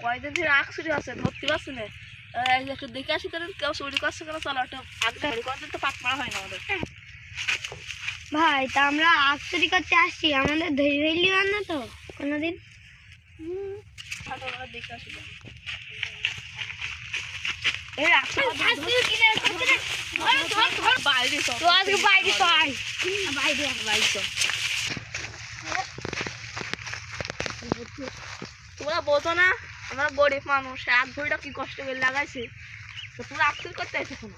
কয়দিন ধরে আখ চুরি আছে ধরতে পারছি না। একটু দেখে আসি তাহলে কেউ চুরি করছে কেন, চলো একটা আখ ধরি। কয়দিন তো পাক মারা হয় না আমাদের। ভাই তা আমরা আখ চুরি করতে আসছি, আমাদের ধরে রইলি না তো কোনোদিন? দেখে আসি তোমরা বোঝো না, আমরা গরিব মানুষ, আখ ভরিটা কি কষ্ট করে লাগাইছে, তো তোমরা আখ চুরি করতে আসে শোনো।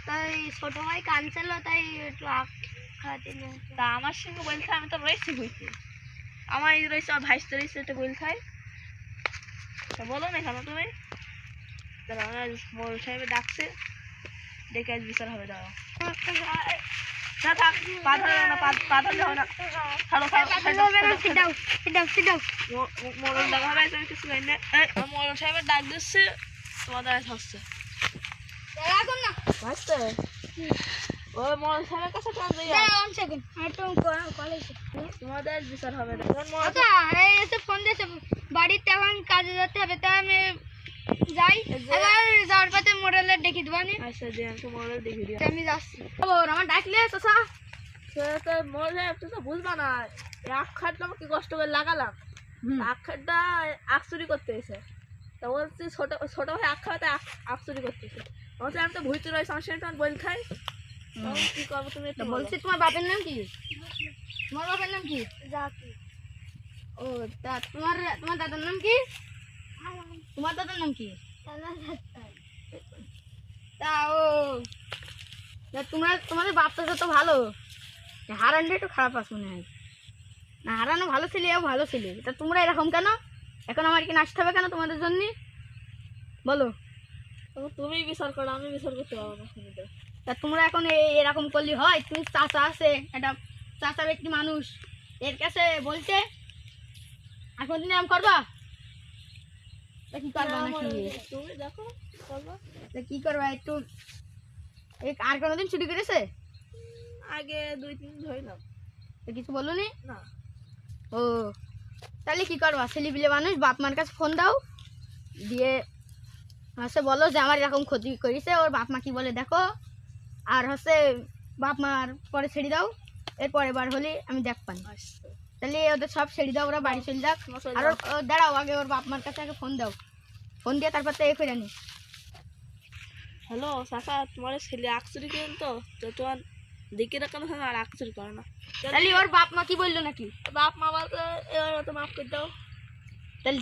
তাই ছোট ভাই কানছিল, তাই একটু আখ খাওয়াতে নিয়ে। তা আমার সঙ্গে বলতে আমি তো রয়েছি হইতে, আমার এই রয়েছে, আমার ভাইস তো রয়েছে, এটা বলতে হয়। তা বলো না কেন তুমি? তাহলে আমার মোড়ল সাহেবের ডাকছে, ডেকে আজ বিচার হবে। দাঁড়াও না, থাক, পা ধরে না, পা ধরলে হবে না। মোড়ল ডাকা হবে, আমি কিছু জানি না। মোড়ল সাহেবের ডাক দিচ্ছে, তোমাদের আজ হচ্ছে বুঝতে। ওই মোড়ল সাহেবের কাছে টান দিয়ে তোমাদের আজ বিচার হবে না। ফোন দিয়েছে, বাড়িতে এখন কাজে যেতে হবে, তাই আমি যাই। এবার যাওয়ার পথে মোড়লের দেখি দেবানি। আচ্ছা যে আমি মোড়ল দেখে দিই, আমি যাচ্ছি। আমার ডাকলে চাচা, মোড়ল সাহেব তুই তো বুঝবা না, আখ খাটটা আমাকে কষ্ট করে লাগালাম, আখ খাটটা আখ চুরি করতে এসে। তা বলছি ছোট ছোট ভাই আখ খাওয়াতে আখ চুরি করতেছে। বলছি আমি তো ভুইতে রয়েছি, আমার সঙ্গে তখন বল খাই। কি করবো তুমি? বলছি তোমার বাপের নাম কি? তোমার বাপের নাম কি? ও তা তোমার দাদার নাম কি? তোমার দাদার নাম কি? তা ও তোমাদের বাপটা তো ভালো, হারানটা একটু খারাপ আছে মনে হয়। না হারানো ভালো ছিলে, ও ভালো ছিলে, তা তোমরা এরকম কেন? এখন আমার কি নাচতে হবে কেন তোমাদের জন্য? বলো। তুমি বিচার করো, আমি বিচার করতে পারবো না। তা তোমরা এখন এরকম করলে হয়? তুমি চাচা আছে, একটা চাচা ব্যক্তি মানুষ, এর কাছে বলছে এখন দিন এরকম করবা? তা কি করবা নাকি? তুমি দেখো করবা। তা কি করবা একটু? আর কোনোদিন চুরি করেছে? আগে 2-3 দিন ধরলাম। তো কিছু বলনি? না। ও তাহলে কি করবা? ছেলেপিলে মানুষ, বাপ মার কাছে ফোন দাও, দিয়ে হচ্ছে বলো যে আমার এরকম ক্ষতি করেছে, ওর বাপ মা কি বলে দেখো, আর হচ্ছে বাপ মার পরে ছেড়ে দাও, এরপরে বার হলে আমি দেখ পানি। তাহলে ওদের সব ছেড়ে দাও, ওরা বাড়ি চলে যাক। আর দাঁড়াও, আগে ওর বাপ মার কাছে আগে ফোন দাও, ফোন দিয়ে তারপর তো এ করে নি। হ্যালো চাচা, তোমার ছেলে আখ চুরি করেন তো তোমার দেখে রাখানো হয় আর আখ চুরি করে না। তাহলে ওর বাপ মা কি বললো নাকি? বাপ মা বলতে এবার তো মাফ করে দাও। তাহলে